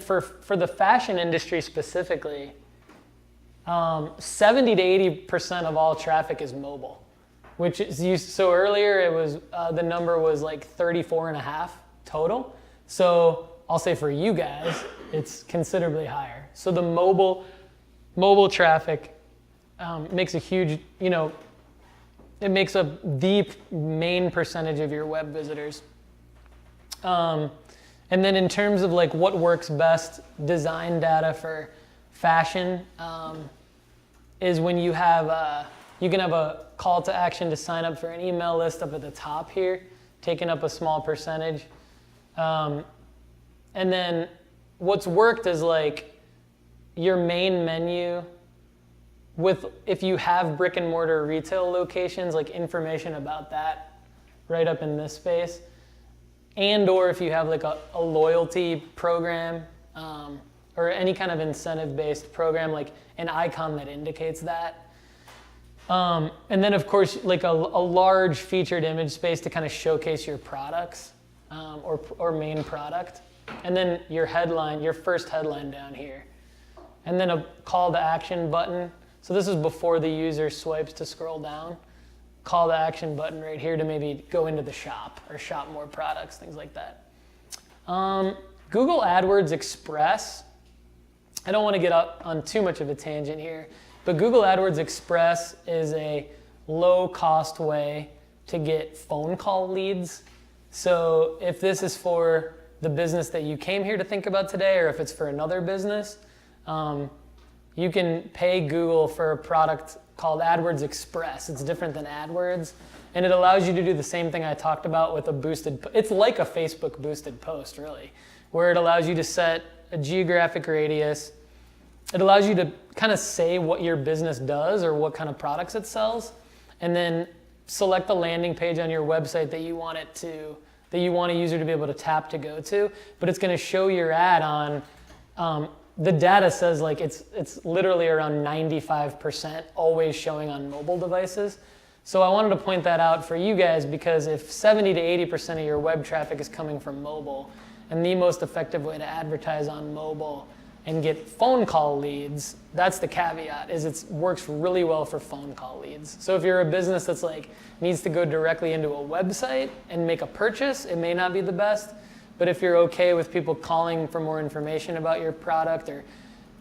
for the fashion industry specifically, 70 to 80% of all traffic is mobile, which is so earlier it was the number was like 34 and a half total. So I'll say for you guys, it's considerably higher. So the mobile traffic makes a huge, it makes up the main percentage of your web visitors. And then in terms of like what works best, design data for fashion is when you have, you can have a call to action to sign up for an email list up at the top here, taking up a small percentage. And then what's worked is like your main menu if you have brick and mortar retail locations, like information about that right up in this space. And or if you have like a loyalty program or any kind of incentive-based program, like an icon that indicates that. And then of course, like a large featured image space to kind of showcase your products or main product. And then your headline, your first headline down here. And then a call to action button. So this is before the user swipes to scroll down. Call to action button right here to maybe go into the shop or shop more products, things like that. Google AdWords Express. I don't want to get up on too much of a tangent here, but Google AdWords Express is a low-cost way to get phone call leads. So if this is for the business that you came here to think about today, or if it's for another business, you can pay Google for a product called AdWords Express. It's different than AdWords, and it allows you to do the same thing I talked about with a boosted, it's like a Facebook boosted post really, where it allows you to set a geographic radius. It allows you to kind of say what your business does or what kind of products it sells, and then select the landing page on your website that you want that you want a user to be able to tap to go to, but it's going to show your ad on, the data says like it's literally around 95% always showing on mobile devices. So I wanted to point that out for you guys, because if 70 to 80% of your web traffic is coming from mobile, and the most effective way to advertise on mobile and get phone call leads, that's the caveat, is it works really well for phone call leads. So if you're a business that's like needs to go directly into a website and make a purchase, it may not be the best. But if you're okay with people calling for more information about your product, or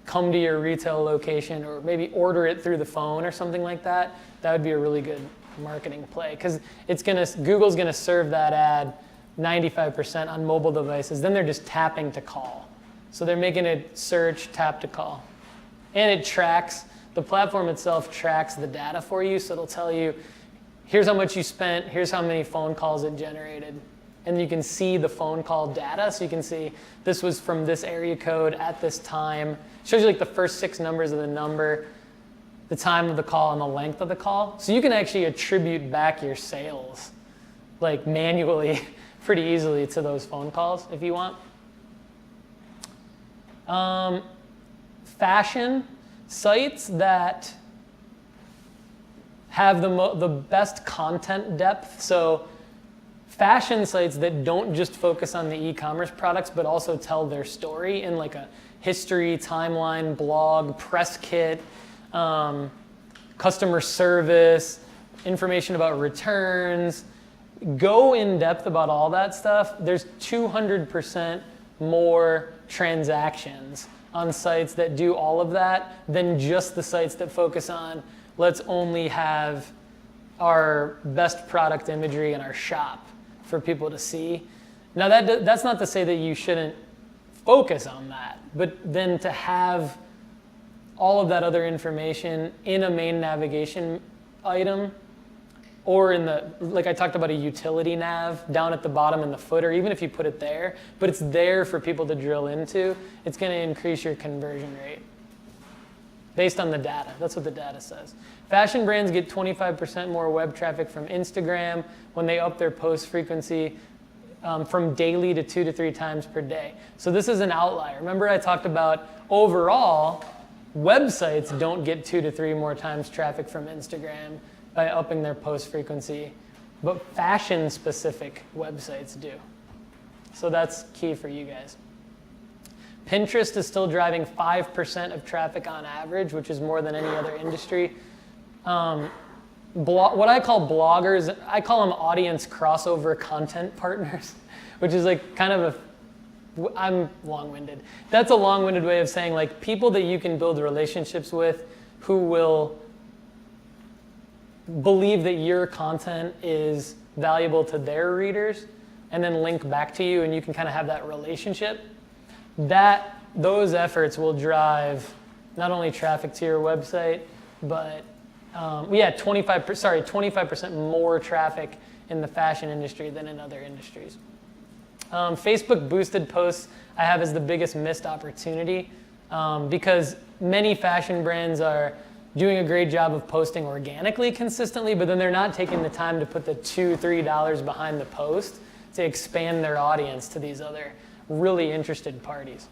come to your retail location, or maybe order it through the phone or something like that, that would be a really good marketing play, because Google's gonna serve that ad 95% on mobile devices. Then they're just tapping to call. So they're making it search, tap to call. And it tracks, the platform itself tracks the data for you, so it'll tell you, here's how much you spent, here's how many phone calls it generated. And you can see the phone call data, so you can see this was from this area code at this time. It shows you like the first 6 numbers of the number, the time of the call, and the length of the call. So you can actually attribute back your sales, like manually, pretty easily to those phone calls if you want. Fashion sites that have the best content depth. So fashion sites that don't just focus on the e-commerce products, but also tell their story in like a history, timeline, blog, press kit, customer service, information about returns. Go in depth about all that stuff. There's 200% more transactions on sites that do all of that than just the sites that focus on, let's only have our best product imagery in our shop for people to see. Now that's not to say that you shouldn't focus on that, but then to have all of that other information in a main navigation item, or in the, like I talked about, a utility nav down at the bottom in the footer, even if you put it there, but it's there for people to drill into, it's going to increase your conversion rate based on the data. That's what the data says. Fashion brands get 25% more web traffic from Instagram when they up their post frequency from daily to 2 to 3 times per day. So this is an outlier. Remember I talked about overall, websites don't get 2 to 3 more times traffic from Instagram by upping their post frequency, but fashion specific websites do. So that's key for you guys. Pinterest is still driving 5% of traffic on average, which is more than any other industry. What I call bloggers, I call them audience crossover content partners, which is like kind of I'm long-winded. That's a long-winded way of saying like people that you can build relationships with who will believe that your content is valuable to their readers and then link back to you, and you can kind of have that relationship. Those efforts will drive not only traffic to your website, but 25% more traffic in the fashion industry than in other industries. Facebook boosted posts I have as the biggest missed opportunity because many fashion brands are doing a great job of posting organically consistently, but then they're not taking the time to put the $2-3 behind the post to expand their audience to these other really interested parties.